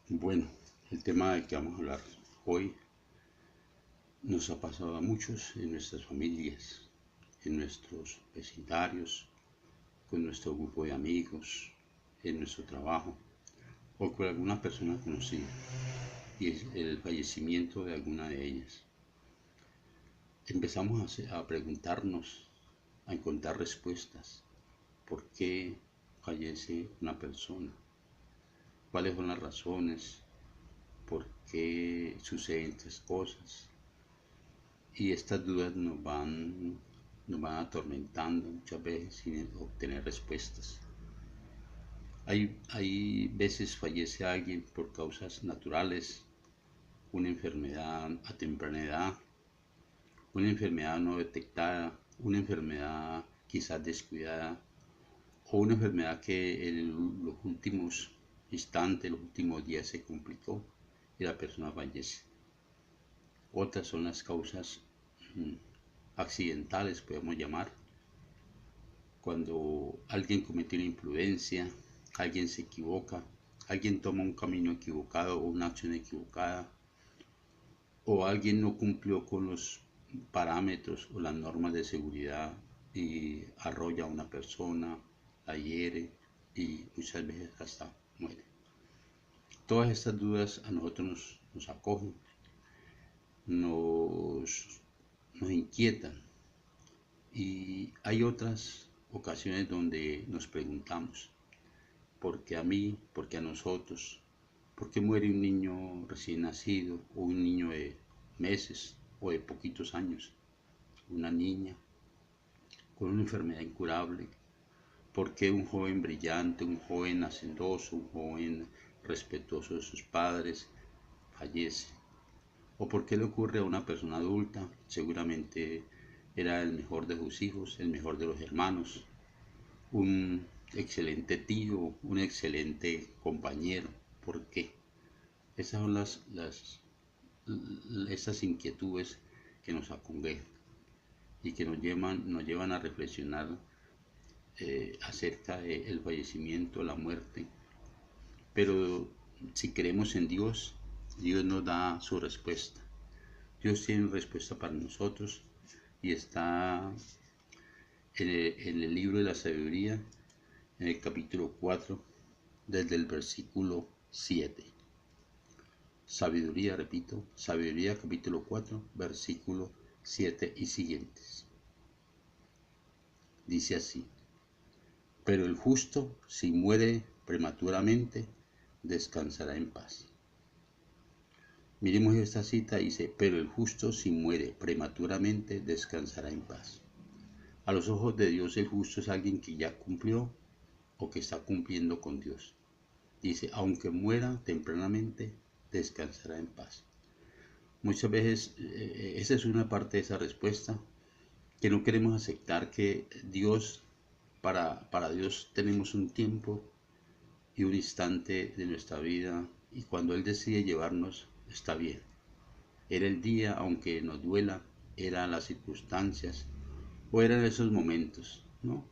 Bueno, el tema del que vamos a hablar hoy nos ha pasado a muchos en nuestras familias, en nuestros vecindarios, con nuestro grupo de amigos, en nuestro trabajo o con alguna persona conocida, y es el fallecimiento de alguna de ellas. Empezamos a preguntarnos, a encontrar respuestas. ¿Por qué fallece una persona? ¿Cuáles son las razones? ¿Por qué suceden estas cosas? Y estas dudas nos van atormentando muchas veces sin obtener respuestas. Hay veces fallece alguien por causas naturales, una enfermedad a temprana edad, una enfermedad no detectada, una enfermedad quizás descuidada o una enfermedad que en los últimos instantes, los últimos días se complicó y la persona fallece. Otras son las causas accidentales, podemos llamar, cuando alguien comete una imprudencia, alguien se equivoca, alguien toma un camino equivocado o una acción equivocada, o alguien no cumplió con los parámetros o las normas de seguridad y arrolla a una persona, la hiere y muchas veces hasta muere. Todas estas dudas a nosotros nos acogen, nos, nos inquietan, y hay otras ocasiones donde nos preguntamos, ¿por qué a mí? ¿Por qué a nosotros? ¿Por qué muere un niño recién nacido o un niño de meses o de poquitos años? Una niña con una enfermedad incurable. ¿Por qué un joven brillante, un joven hacendoso, un joven respetuoso de sus padres fallece? ¿O por qué le ocurre a una persona adulta? Seguramente era el mejor de sus hijos, el mejor de los hermanos, un excelente tío, un excelente compañero. ¿Por qué? Esas son esas inquietudes que nos acongojan y que nos llevan a reflexionar acerca del fallecimiento, la muerte. Pero si creemos en Dios, Dios nos da su respuesta. Dios tiene respuesta para nosotros y está en el libro de la sabiduría, en el capítulo 4, desde el versículo 7. Sabiduría, repito, Sabiduría capítulo 4, versículo 7 y siguientes. Dice así: pero el justo, si muere prematuramente, descansará en paz. Miremos esta cita, dice, pero el justo, si muere prematuramente, descansará en paz. A los ojos de Dios, el justo es alguien que ya cumplió o que está cumpliendo con Dios. Dice, aunque muera tempranamente, descansará en paz. Muchas veces esa es una parte de esa respuesta, que no queremos aceptar que Dios, para Dios tenemos un tiempo y un instante de nuestra vida, y cuando Él decide llevarnos, está bien. Era el día, aunque nos duela, eran las circunstancias o eran esos momentos, ¿no?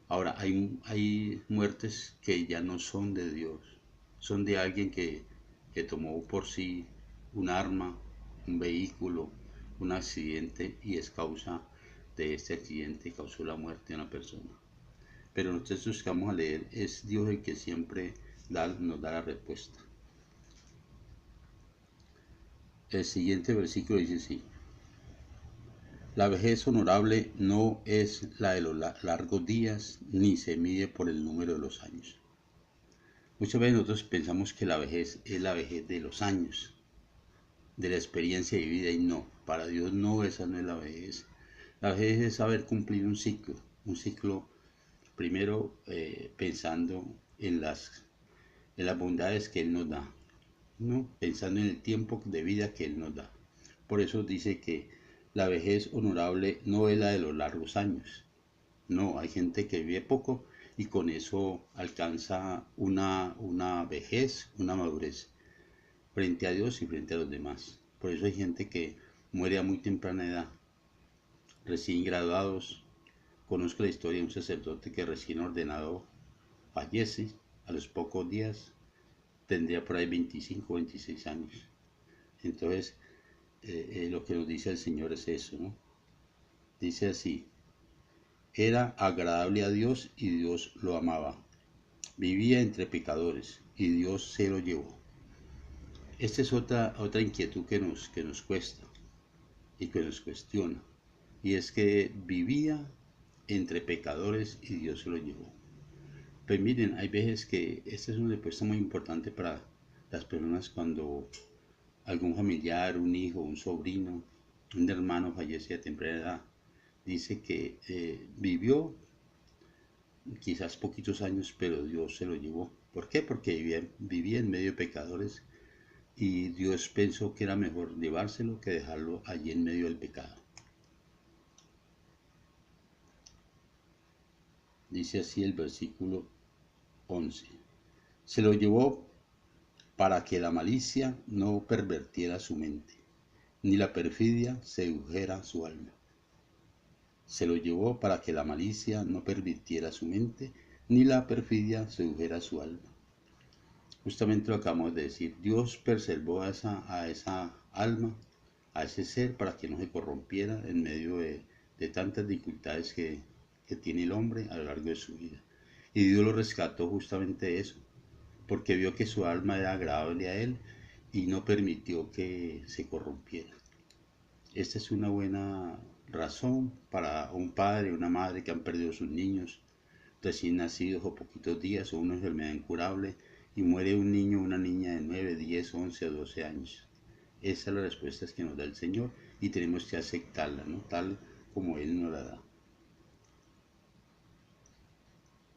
Ahora, hay muertes que ya no son de Dios, son de alguien que tomó por sí un arma, un vehículo, un accidente, y es causa de este accidente, causó la muerte de una persona. Pero en los textos que vamos a leer es Dios el que siempre nos da la respuesta. El siguiente versículo dice así: la vejez honorable no es la de los largos días, ni se mide por el número de los años. Muchas veces nosotros pensamos que la vejez es la vejez de los años, de la experiencia de vida, y no, para Dios no, esa no es la vejez. La vejez es saber cumplir un ciclo primero pensando en las bondades que Él nos da, ¿no? Pensando en el tiempo de vida que Él nos da. Por eso dice que la vejez honorable no es la de los largos años. No, hay gente que vive poco y con eso alcanza una vejez, una madurez frente a Dios y frente a los demás. Por eso hay gente que muere a muy temprana edad, recién graduados. Conozco la historia de un sacerdote que recién ordenado fallece a los pocos días tendría por ahí 25 o 26 años. Entonces, lo que nos dice el Señor es eso, ¿no? Dice así: era agradable a Dios y Dios lo amaba. Vivía entre pecadores y Dios se lo llevó. Esta es otra inquietud que nos cuesta y que nos cuestiona. Y es que vivía entre pecadores y Dios se lo llevó. Pues miren, hay veces que esta es una respuesta muy importante para las personas cuando algún familiar, un hijo, un sobrino, un hermano fallece a temprana edad. Dice que vivió quizás poquitos años, pero Dios se lo llevó. ¿Por qué? Porque vivía en medio de pecadores y Dios pensó que era mejor llevárselo que dejarlo allí en medio del pecado. Dice así el versículo 11. Se lo llevó para que la malicia no pervertiera su mente, ni la perfidia sedujera su alma. Se lo llevó para que la malicia no pervirtiera su mente, ni la perfidia sedujera su alma. Justamente lo acabamos de decir. Dios preservó a esa alma, a ese ser, para que no se corrompiera en medio de tantas dificultades que tiene el hombre a lo largo de su vida. Y Dios lo rescató justamente de eso, porque vio que su alma era agradable a él y no permitió que se corrompiera. Esta es una buena razón para un padre o una madre que han perdido sus niños recién nacidos o poquitos días o una enfermedad incurable y muere un niño o una niña de 9, 10, 11 o 12 años. Esa es la respuesta que nos da el Señor y tenemos que aceptarla, ¿no? Tal como Él nos la da.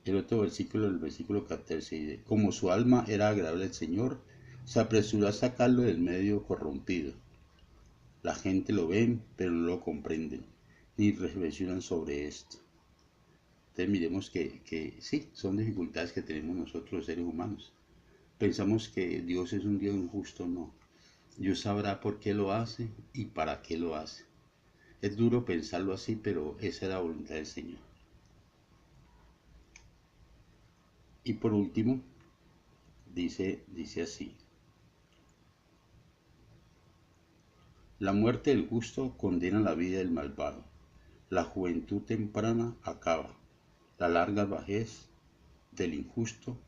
El otro versículo, el versículo 14, dice: como su alma era agradable al Señor, se apresuró a sacarlo del medio corrompido. La gente lo ven, pero no lo comprenden, ni reflexionan sobre esto. Entonces miremos que sí, son dificultades que tenemos nosotros los seres humanos. Pensamos que Dios es un Dios injusto, no. Dios sabrá por qué lo hace y para qué lo hace. Es duro pensarlo así, pero esa es la voluntad del Señor. Y por último, dice así: la muerte del justo condena la vida del malvado. La juventud temprana acaba. La larga vejez del injusto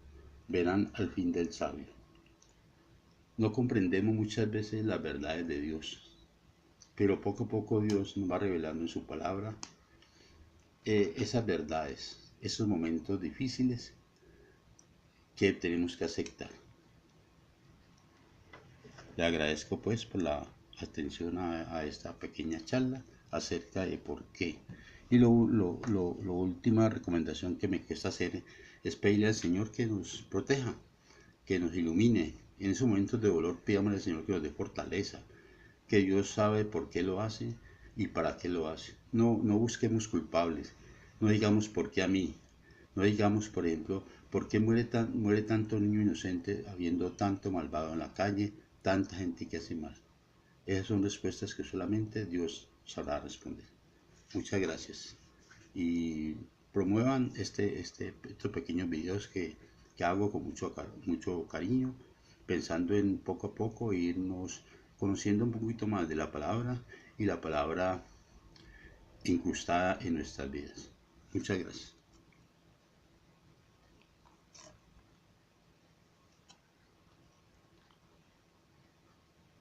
verán al fin del sabio. No comprendemos muchas veces las verdades de Dios, pero poco a poco Dios nos va revelando en su palabra esas verdades, esos momentos difíciles que tenemos que aceptar. Le agradezco pues por la atención a esta pequeña charla acerca de por qué. Y la última recomendación que me cuesta hacer es pedirle al Señor que nos proteja, que nos ilumine. En esos momentos de dolor pidámosle al Señor que nos dé fortaleza, que Dios sabe por qué lo hace y para qué lo hace. No busquemos culpables, no digamos por qué a mí, no digamos, por ejemplo, por qué muere tanto niño inocente habiendo tanto malvado en la calle, tanta gente que hace mal. Esas son respuestas que solamente Dios sabrá responder. Muchas gracias. Y promuevan estos pequeños videos que hago con mucho cariño, pensando en poco a poco irnos conociendo un poquito más de la palabra y la palabra incrustada en nuestras vidas. Muchas gracias.